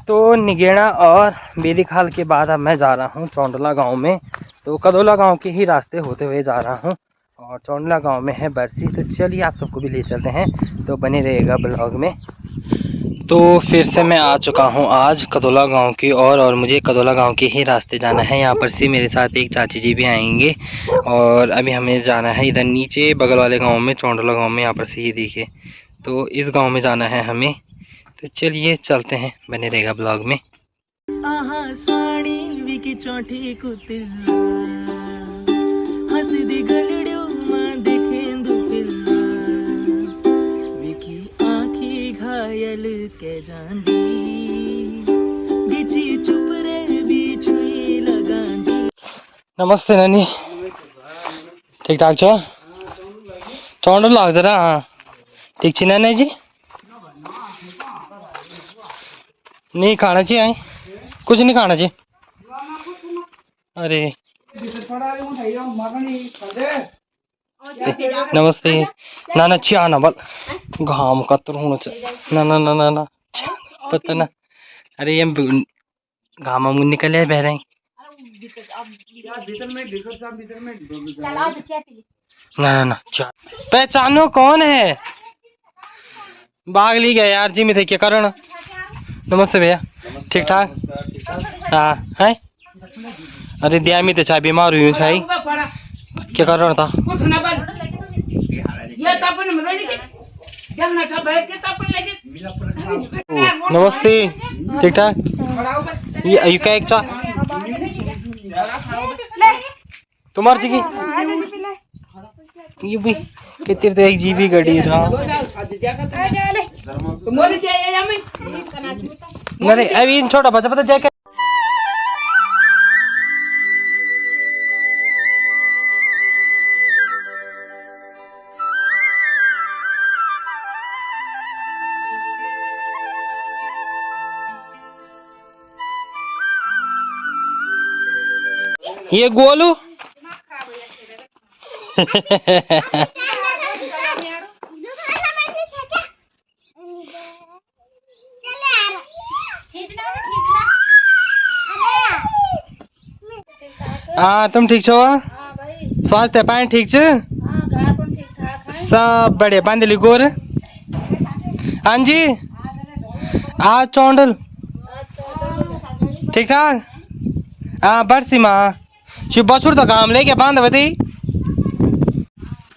तो निगेड़ा और बेदीखाल के बाद अब मैं जा रहा हूँ चौंडला गांव में। तो कदोला गांव के ही रास्ते होते हुए जा रहा हूँ और चौंडला गांव में है बरसी। तो चलिए आप सबको भी ले चलते हैं, तो बने रहेगा ब्लॉग में। तो फिर से मैं आ चुका हूँ आज कदोला गांव की और मुझे कदोला गांव के ही रास्ते जाना है। यहाँ पर से मेरे साथ एक चाची जी भी आएंगे और अभी हमें जाना है इधर नीचे बगल वाले गांव में, चौंडला गांव में। यहाँ पर से ही देखिए, तो इस गांव में जाना है हमें। तो चलिए चलते हैं, बने रहेगा ब्लॉग में। नमस्ते नानी, ठीक ठाक छो? चौंड लाग जरा। हाँ ठीक छी नानी जी? नहीं खाना चाहिए, आई कुछ नहीं खाना चाहिए। अरे नमस्ते ना ना चिया ना बल घाम का तो होना चाहिए। ना ना ना ना ना पता ना। अरे ये घाम में निकले बह रहे। ना ना ना पहचानो कौन है? भाग ली गया यार जी, में थे क्या करो ना। नमस्ते भैया, ठीक ठाक? हाँ है। अरे दिया में तो चाय बीमार हुई चाय, क्या कर रहा था? नमस्ते, ठीक ठाक? ये क्या एक चा तुम्हार जी की ये भी कितने एक जीबी गड़ी रहा। अरे अभी छोटा बच्चा पता जाए। ये गोलू हाँ तुम ठीक छो? स्वास्थ्य पानी ठीक छ? सब बढ़िया। बांधली गोर? हाँ जी। आज चौंडल ठीक ठाक? हाँ बरसी माँ शिव बसुर तो काम लेके बांध बती।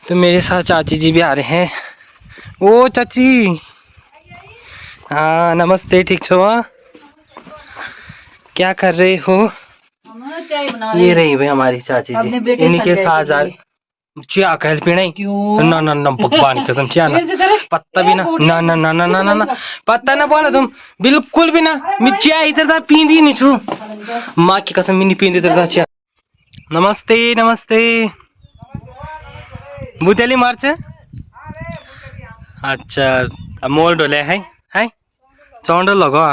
तो मेरे साथ चाची जी भी आ रहे हैं। ओ चाची, हाँ नमस्ते, ठीक छो? क्या कर रहे हो? ये रही भाई हमारी चाची जी, इनके साथ चिया कह पीना ही ना ना ना भगवान की कसम चिया ना पत्ता भी ना ना ना ना ना ना ना ना पत्ता ना बोला तुम बिल्कुल भी ना। मैं चिया इधर पींदी नहीं छू, माँ की कसम नहीं पींदी इधर चिया। नमस्ते नमस्ते। बुतेली मार्च अच्छा मोल डोले है चौंड लगो।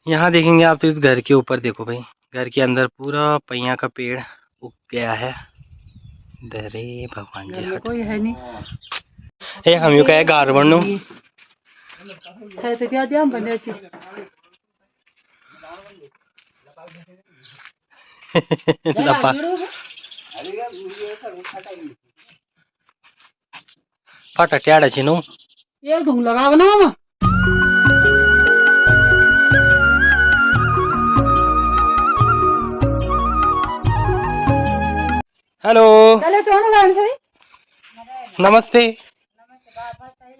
यहाँ देखेंगे आप तो इस घर के ऊपर देखो भाई, घर के अंदर पूरा पैया का पेड़ उग गया है। दरे भगवान जी कोई है नहीं। ए हम यू कहे गार बनू फटा ट्याड़ा छी नु एक ढूंढ लगा ना। हेलो नमस्ते।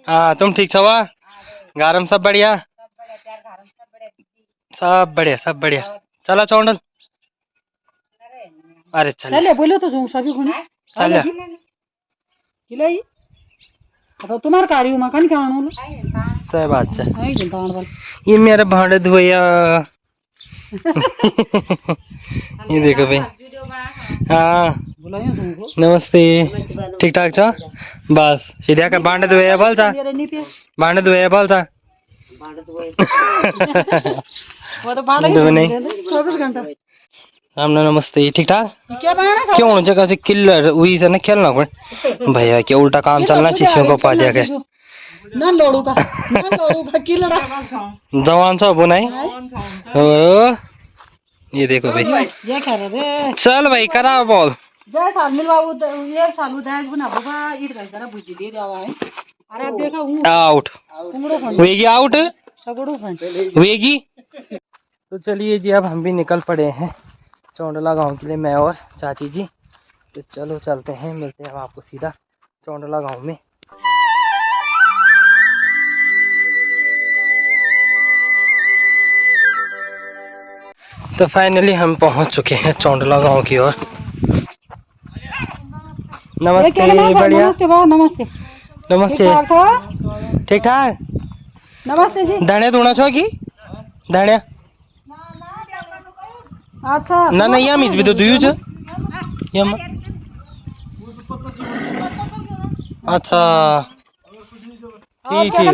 हाँ तुम ठीक छो? गारम सब बढ़िया? सब बढ़िया सब बढ़िया। चला चौंडल। अरे चल बोलो तो सभी चल तो तुम्हारे कार्य मकान क्या सही बात है। ये मेरा भाड़े धोया ये देखो भाई। हाँ नमस्ते, ठीक ठाक छो? बस सीधा का बांड धोया बोल सा बांड धोया बोल सा नमस्ते, ठीक ठाक? क्यों जगह से किलर हुई से ना खेलना कोई भैया क्या उल्टा काम चलना चीजों को पा दिया गया। ना लोड़ू का की लड़ा जवान सा बुनाई ओ ये देखो भाई ये कह रहे चल भाई करा बोल जय साल मिलवाऊ ये सालू दहेज बना बाबा ईट का जरा बुझी दे जावा है अरे अब देखा हूं आउट कुमड़ो फंड वेगी आउट सगड़ो फंड वेगी। तो चलिए जी अब हम भी निकल पड़े हैं चौंडला गांव के लिए, मैं और चाची जी। तो चलो चलते हैं, मिलते हैं आपको सीधा चौंडला गांव में। तो फाइनली हम पहुंच चुके हैं चौंडला गांव की ओर। नमस्ते बढ़िया नमस्ते बा नमस्ते नमस्ते ठीक ठाक नमस्ते जी धनिया धोना छो की धनिया अच्छा ना ना या मीज भी तो दुयू छ यम अच्छा ठीक है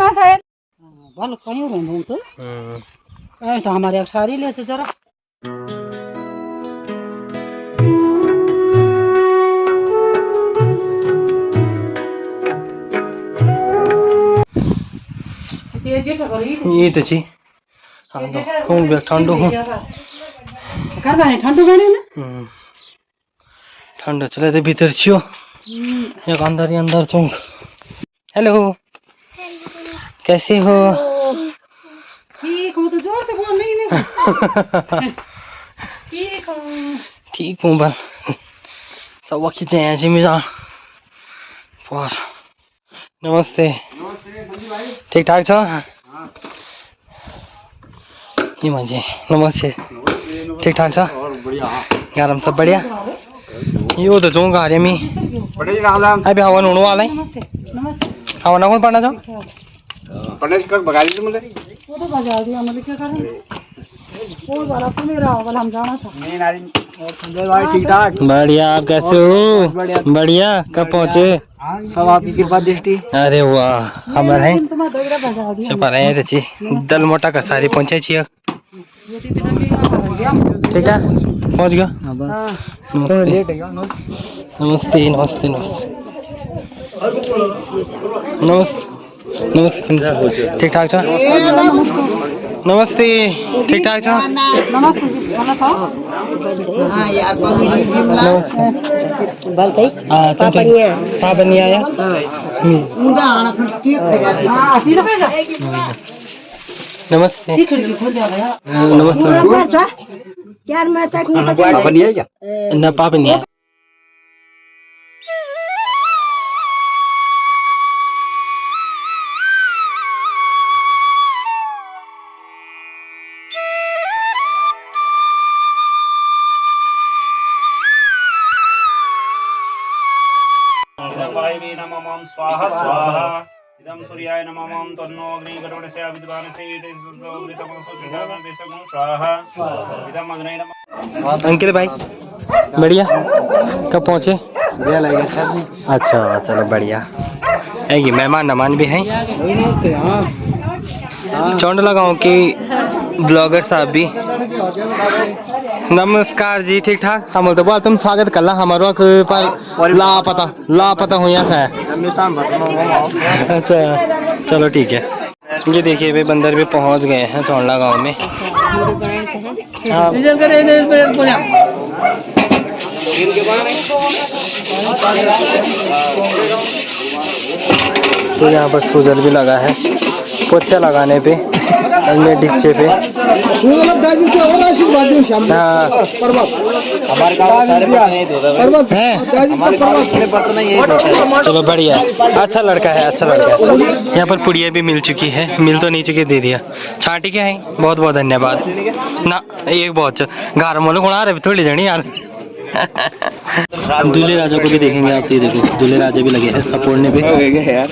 भल कहीं रहूं तो ऐसा हमारे अक्षारी ले तो जरा ये तो जी हाँ तो हूँ भी ठंडू हूँ कर बाने ठंडू गाने ना ठंडू चले तो भीतर छियो एक अंदर ही अंदर छूं। हेलो कैसे हो? ठीक हूँ तो जोर से बोल नहीं ठीक हूँ बस सब वक्त जाए जी मेरा पर नमस्ते ठीक ठाक छो ये मजे नमस्ते ठीक ठाक छो गरम सब बढ़िया यो तो जो गा रहे मी अभी हवा नूणू वाला है हवा ना कौन पढ़ना छो पढ़ने कर बगा दी मुझे वो तो बजा दिया मतलब क्या करें वो वाला तो मेरा वाला हम जाना था नहीं नारी और संजय भाई ठीक ठाक बढ़िया आप कैसे हो? बढ़िया कब पहुँचे? सब आपकी कृपा दृष्टि। अरे वाह हमारे हैं तुम्हारा दगड़ा बजा दिया छपा रहे हैं ची दल मोटा का सारी पहुँचे छी ठीक है पहुँच गया नमस्ते नमस्ते नमस्ते नमस्ते नमस्ते ठीक ठाक छो नमस्ते ठीक ठाक छो नमस्ते जी बोला था हां यार नमस्ते पापा आया मुंगा आना केक खाया हां सीधा खाएगा नमस्ते ठीक खिड़की खोल दिया गया नमस्ते यार मैं तक पापा नहीं आया ना पापा नहीं आया नमः स्वाहा स्वाहा इदं सूर्याय नमः तन्नो अग्नि गरुडस्य विद्वानस्य इदं स्वाहा इदं अग्नि नमः। अंकित भाई बढ़िया कब पहुँचे? बढ़िया लगेगा सर। अच्छा चलो बढ़िया है कि मेहमान नमान भी हैं चौंडला गांव के ब्लॉगर साहब भी। नमस्कार जी ठीक ठाक हम तो बोल तुम स्वागत कर ला हमारो पर लापता हो यहाँ से। अच्छा चलो ठीक है ये देखिए वे बंदर भी पहुंच गए हैं चौंडला गांव में। हाँ तो यहाँ पर सूजल भी लगा है पोछा लगाने पे में डिक्चे पे। हमारे गाँव सारे चलो बढ़िया अच्छा लड़का है अच्छा लड़का है। यहाँ पर पुड़िया भी मिल चुकी है मिल तो नहीं चुकी दे दिया छाटी क्या है बहुत बहुत धन्यवाद ना एक बहुत घर मोलो गुणा रहे थोड़ी जनी यार। दूल्हे राजा को भी देखेंगे आप ये देखो दूल्हे राजा भी लगे हैं सपोर्टने पे यार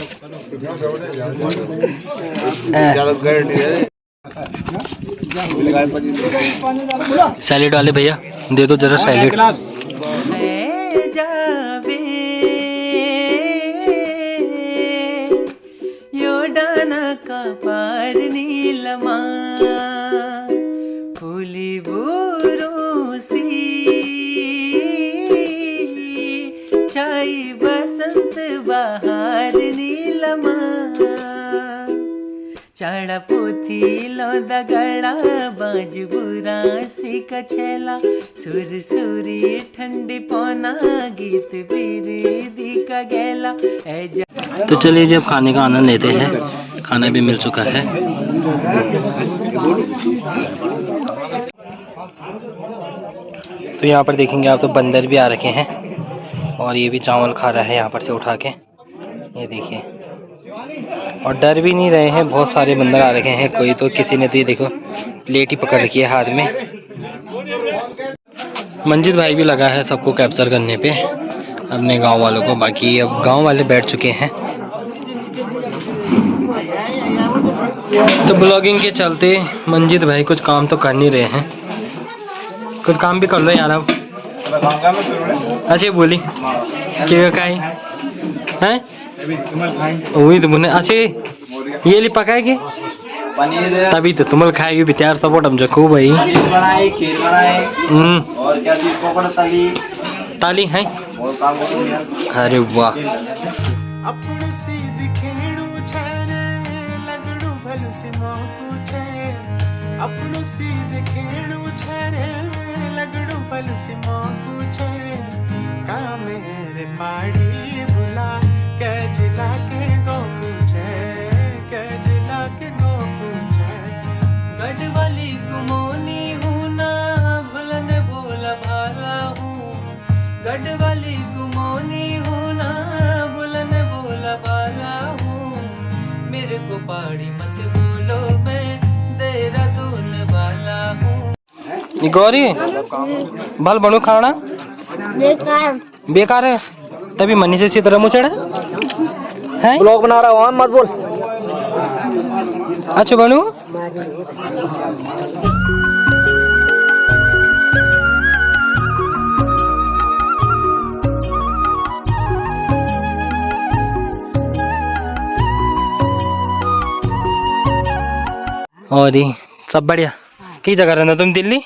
सैलेड वाले भैया दे दो जरा सैलेड। का पार नीलमा फूली बुरोसी छाई बसंत बहार नीलमा चाड़ा पोथी लो दगड़ा बाज बुरा सी कछेला सुर सुरी ठंडी पौना गीत पीरी दी का गेला तो चलिए जी अब खाने का आनंद लेते हैं। खाना भी मिल चुका है। तो यहाँ पर देखेंगे आप तो बंदर भी आ रखे हैं और ये भी चावल खा रहा है यहाँ पर से उठा के, ये देखिए। और डर भी नहीं रहे हैं, बहुत सारे बंदर आ रखे हैं। कोई तो किसी ने तो ये देखो प्लेट ही पकड़ रखी है हाथ में। मंजित भाई भी लगा है सबको कैप्चर करने पे, अपने गांव वालों को। बाकी अब गांव वाले बैठ चुके हैं। तो ब्लॉगिंग के चलते मंजित भाई कुछ काम तो कर नहीं रहे हैं। कुछ काम भी कर लो यार अब। अच्छा बोली क्या खाई हैं? वही तो बोले। अच्छा ये ली पकाएगी पनीर तभी तो तुम खाएगी भी तैयार सपोर्ट हम जखू भाई। बनाए, खीर बनाए और क्या चीज पोपड़ तली ताली है। और काम अरे वाह। अपनु सी दिखेणु छरे लगणु भल से मोकु छे अपनु सी दिखेणु छरे लगणु भल से मोकु छे का मेरे पाड़ी भुला के जिला के गोकु छे के जिला के गोकु छे गढ़वाली गुमोनी हूँ ना भुलन भोला भाला हूँ गढ़वाली गुमोनी हूँ ना भुलन भोला भाला हूँ मेरे को पहाड़ी मत बोलो मैं देहरादून वाला हूँ। गौरी बाल बनू खाना बेकार है तभी मनी से इसी तरह मुचड़ है। ब्लॉग बना रहा हूँ मत बोल। अच्छा बनू और ही सब बढ़िया। की जगह रहना तुम? दिल्ली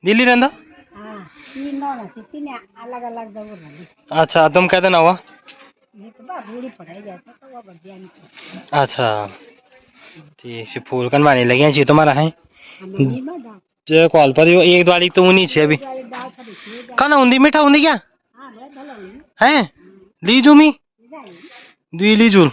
दिल्ली रहना? अलग अलग जगह अच्छा तुम कहते ना हुआ? बूढ़ी पढ़ाई जाता तो वो बढ़िया नहीं। अच्छा ठीक है। फूल कनवाने लगे हैं जी तुम्हारा है जो कॉल पर यो एक द्वारी तो उन्हीं छे अभी खाना उन्दी मीठा उन्दी क्या है लीजू मी दुई लीजू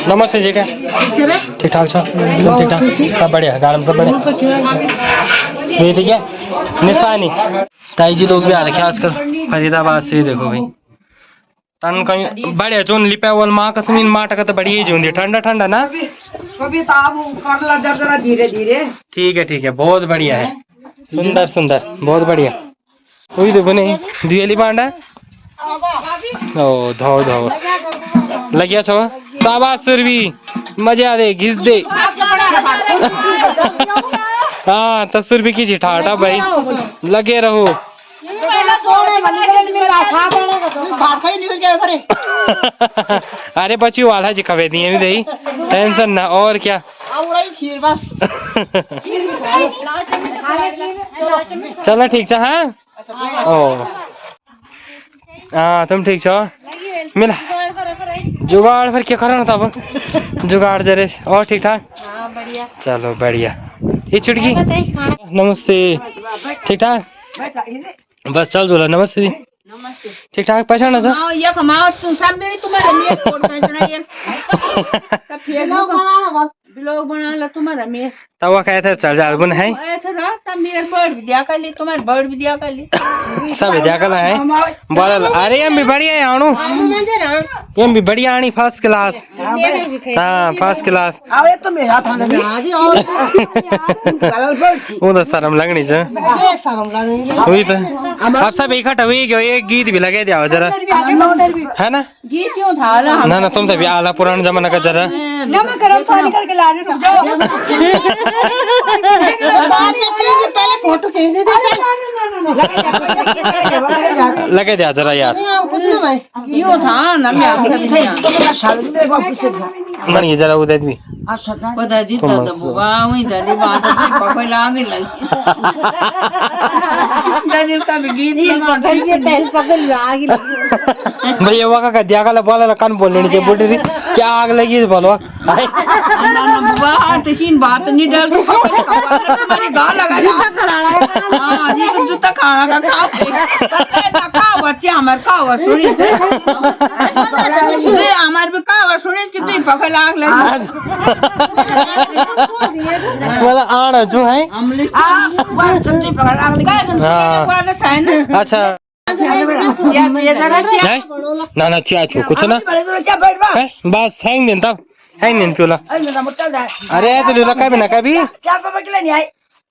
नमस्ते जी। क्या ठीक ठाक छो? ठीक ठाक सब बढ़िया गार्डन सब बढ़िया। ये ठीक है निशानी ताई जी लोग भी आ रखे आजकल फरीदाबाद से। देखो भाई तन कहीं बढ़िया चुन लिपावल माँ कसमीन माँ टका तो बढ़िया ही चुन ठंडा ठंडा ना धीरे धीरे ठीक है बहुत बढ़िया है। सुंदर सुंदर बहुत बढ़िया। वही देखो नहीं दियली बांडा ओ धो धो लगिया छो शाबाश सुरभि मजा दे घिस दे। हाँ तो सुरभि की ठाटा भाई लगे रहो। अरे बच्ची वाला जी खवे दिए भी दही टेंशन ना और क्या। खीर बस चलो ठीक है। हाँ ओ हाँ तुम ठीक छो? मिला जुगाड़ फिर क्या करना था अब जुगाड़ जरे और ठीक ठाक? बढ़िया चलो बढ़िया। ये चुटकी नमस्ते ठीक ठाक बस चल जोला नमस्ते ठीक ठाक पहचाना था ये कमाओ तुम सामने तुम्हारे लिए फोन करना ये तब फिर ब्लॉग बना लो तुम्हारा मेरे तब वो कहते चल जा बुन है ऐसा रहा तब मेरे बर्ड विद्या कर ली तुम्हारे बर्ड विद्या कर ली सब विद्या कला है बोल। अरे हम भी बढ़िया है आणू हम भी बढ़िया आनी फर्स्ट क्लास। हाँ फर्स्ट क्लास आवे तो मेरा था ना वो तो शर्म लगनी चाहिए वही तो। अब सब इकट्ठा हुई क्यों एक गीत भी लगे दिया जरा है ना गीत क्यों था ना ना तुम तो भी आला पुराना जमाना का जरा निकल के लाने रुक जाओ पहले फोटो खींच दे लगे दिया जरा यार क्यों था ना मैं मर जरा उदय भी पता जी तो बुआ वही दादी बात पकड़ लाग लगी दादी का गीत पकड़ के तेल पकड़ लाग भैया वका का दिया का बोला कान बोलने नहीं चाहिए बुढ़ी क्या आग लगी बोलो बुआ तशीन बात नहीं डर तुम्हारी गाल लगा हां जी तो जूता खाना का खा बच्चे हमार का सुनी हमार भी का सुनी कितनी पकड़ लाग लगी मतलब आड़ जो है हमले बात सच्ची पकड़ लाग लगी अच्छा ना ना चा छू कुछ ना बस हैंग दिन तब हैंग दिन क्यों अरे तो लूला कभी ना कभी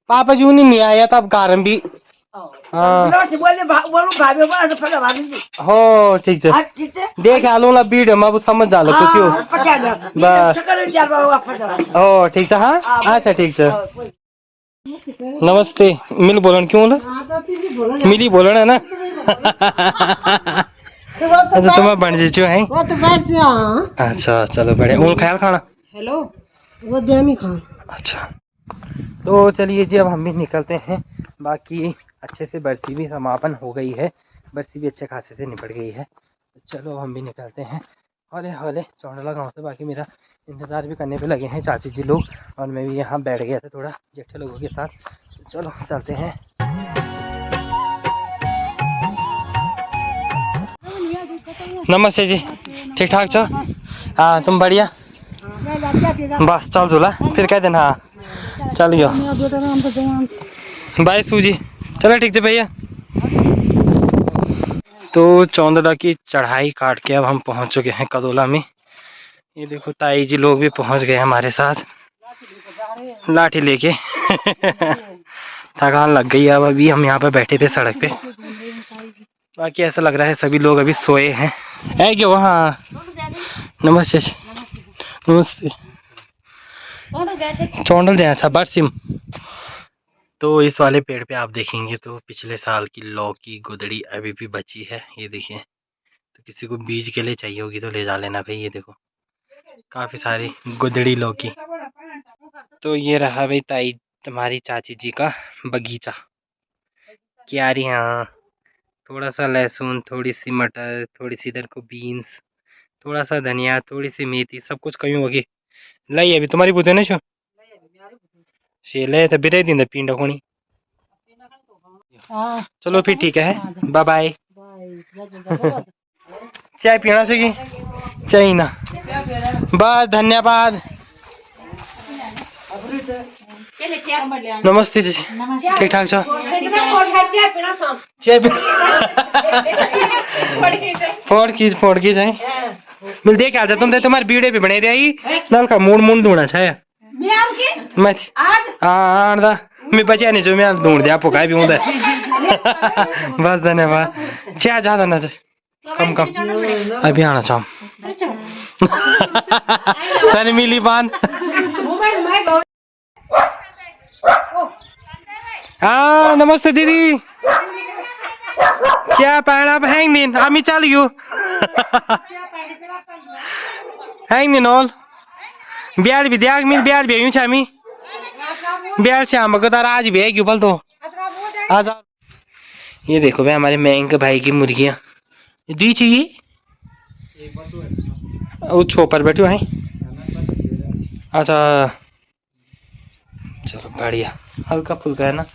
पापा जी नहीं आया तब कारण भी हो ठीक है देख आलू ला बीड में समझ जा लो कुछ हो बस हो ठीक है हाँ अच्छा ठीक है नमस्ते मिल बोलन क्यों बोला मिली बोलन है ना अच्छा तुम्हें बन जी है अच्छा चलो बढ़िया वो ख्याल खाना हेलो वो देमी खान। अच्छा तो चलिए जी अब हम भी निकलते हैं। बाकी अच्छे से बरसी भी समापन हो गई है, बरसी भी अच्छे खासे से निपट गई है। तो चलो हम भी निकलते हैं हौले हौले चौंडला गांव से। बाकी मेरा इंतज़ार भी करने पे लगे हैं चाची जी लोग, और मैं भी यहाँ बैठ गया था थोड़ा जेठे लोगों के साथ। तो चलो चलते हैं। नमस्ते जी, ठीक ठाक छो? हाँ तुम बढ़िया? बस चल झूला फिर कह देना। हाँ चल गयो बाय सूजी। चलो ठीक है भैया। तो चौंदला की चढ़ाई काट के अब हम पहुंच चुके हैं कदोला में। ये देखो ताई जी लोग भी पहुंच गए हमारे साथ लाठी लेके। थकान लग गई। अब अभी हम यहाँ पे बैठे थे सड़क पे। बाकी ऐसा लग रहा है सभी लोग अभी सोए हैं। है क्यों? वहाँ नमस्ते नमस्ते। चौंडल जाए अच्छा बरसिम। तो इस वाले पेड़ पे आप देखेंगे तो पिछले साल की लौकी गुदड़ी अभी भी बची है। ये देखिए, तो किसी को बीज के लिए चाहिए होगी तो ले जा लेना भाई। ये देखो काफ़ी सारी गुदड़ी लौकी। तो ये रहा भाई ताई तुम्हारी चाची जी का बगीचा। क्यारी, हाँ थोड़ा सा लहसुन, थोड़ी सी मटर, थोड़ी सी इधर को बीन्स, थोड़ा सा धनिया, थोड़ी सी मेथी, सब कुछ कहीं होगी लाई अभी तुम्हारी बुद्धि नहीं छो शेले तो बिरे दिन पिंडा खोनी। चलो फिर ठीक है, बाय बाय। चाय पीना चाहिए? चाहिए ना, बस धन्यवाद। नमस्ते जी, ठीक ठाक छो? चाय फोड़ की जाए मिल देख आ जा तुम तुम्हारे वीडियो पे बने रही नल का मूड मूड ढूंढा छाया मैं हाँ दा मैं बचा नहीं जो मैं ढूंढ दिया पुका भी होता बस धन्यवाद। क्या ज्यादा ना कम कम अभी आना चाहूँ सर मिली बान। हाँ नमस्ते दीदी, क्या पैड़ा हैंग दिन आमी चल यू हैंग दिन ऑल ब्याल भी दिया मिल ब्याल भी यूं छामी ब्याल से हम कदार आज भी है क्यों बोल तो आज। ये देखो भाई हमारे मैंग भाई की मुर्गियां दी चाहिए वो छोपर बैठे हैं। अच्छा चलो बढ़िया, हल्का फुल्का है ना।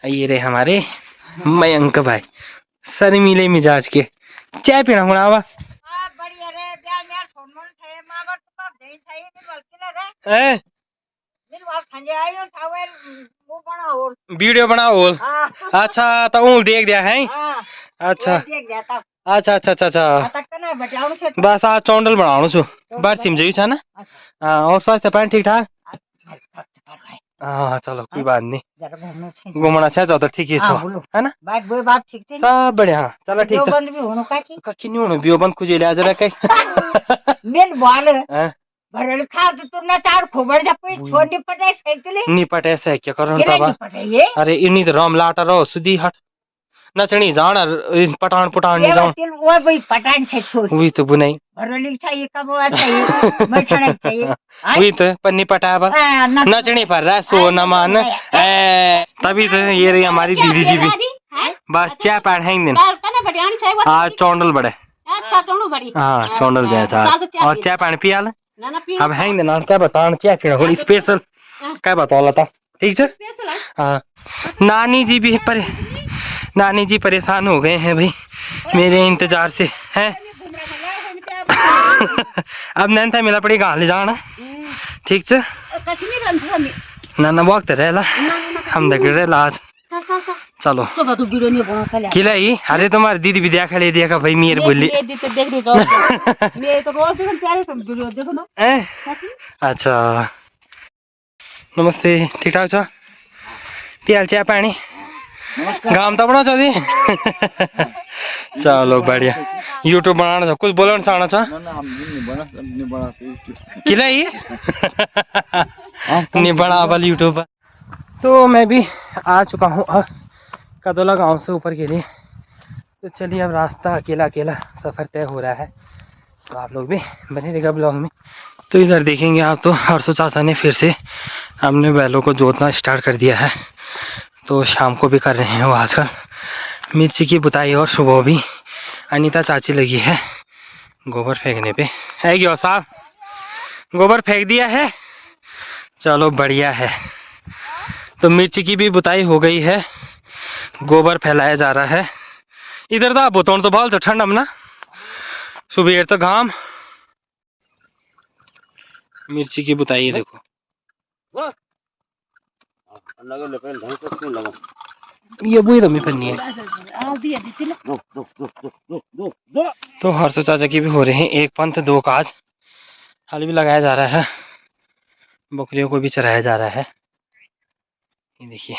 ये रहे हमारे मयंक भाई शर्मीले मिजाज के। चाय पीना होना आवा वीडियो बनाओ। अच्छा तो देख दिया है। अच्छा अच्छा अच्छा अच्छा अच्छा बस आज चौंडल बनाओ छो बस सिम जी था ना। हाँ और स्वास्थ्य पानी ठीक ठाक? हाँ चलो कोई बात नहीं, घूमना चाहिए तो ठीक है ना सब बढ़िया। चलो ठीक है कखी नहीं होनो बियो बंद खुजे ले जरा कई मेल बोल भरल खा तो ना चार खोबर जा कोई छोड़ पटाई साइकिल नहीं पटाई क्या करो तबा। अरे इन्हीं तो राम लाटा रहो सुधी हट नचनी जान पटान पुटान नहीं जान वो भाई पटान से छोड़ वही तो बुनाई भरोली चाहिए कब वो चाहिए मछड़ा चाहिए वही तो पन्नी पटा पर नचनी पर रहा सो न मान तभी तो ये रही हमारी दीदी जी भी बस चाय पान है दिन हाँ चौंडल बड़े अच्छा चौंडल बड़ी हाँ चौंडल जैसा और चाय पानी पिया ले ना ना पी अब है दिन क्या बताना चाय पीना थोड़ी स्पेशल क्या बताओ लता ठीक है हाँ नानी जी भी नानी जी परेशान हो गए हैं भाई मेरे इंतजार से हैं अब नैन था मिला पड़ी गाँव ले जाना ठीक है ना ना वक्त रहेला हम देख रहे आज चलो खिलाई अरे तुम्हारी दीदी भी देखा ले दिया भाई मीर बोली अच्छा नमस्ते ठीक ठाक छ पियाल चाय पानी गाम तो बना चाहिए चलो बढ़िया यूट्यूब बनाना छ कुछ बोलना चाहना छ खिलाई नहीं बना वाली यूट्यूब। तो मैं भी आ चुका हूँ कदोला गांव से ऊपर के लिए। तो चलिए अब रास्ता अकेला अकेला सफ़र तय हो रहा है तो आप लोग भी बने रहेगा ब्लॉग में। तो इधर देखेंगे आप तो हर्षो चाचा ने फिर से हमने बैलों को जोतना स्टार्ट कर दिया है तो शाम को भी कर रहे हैं वो आजकल। मिर्ची की बुताई और सुबह भी अनीता चाची लगी है गोबर फेंकने पे है क्यों साहब गोबर फेंक दिया है चलो बढ़िया है। तो मिर्ची की भी बुताई हो गई है गोबर फैलाया जा रहा है इधर तो बोतों तो बहुत ठंड ना सुबह तो घाम मिर्ची की बुताई देखो ये बुई तो नहीं है। तो हर्षो चाचा की भी हो रहे हैं एक पंथ दो काज हाल भी लगाया जा रहा है बकरियों को भी चराया जा रहा है ये देखिए।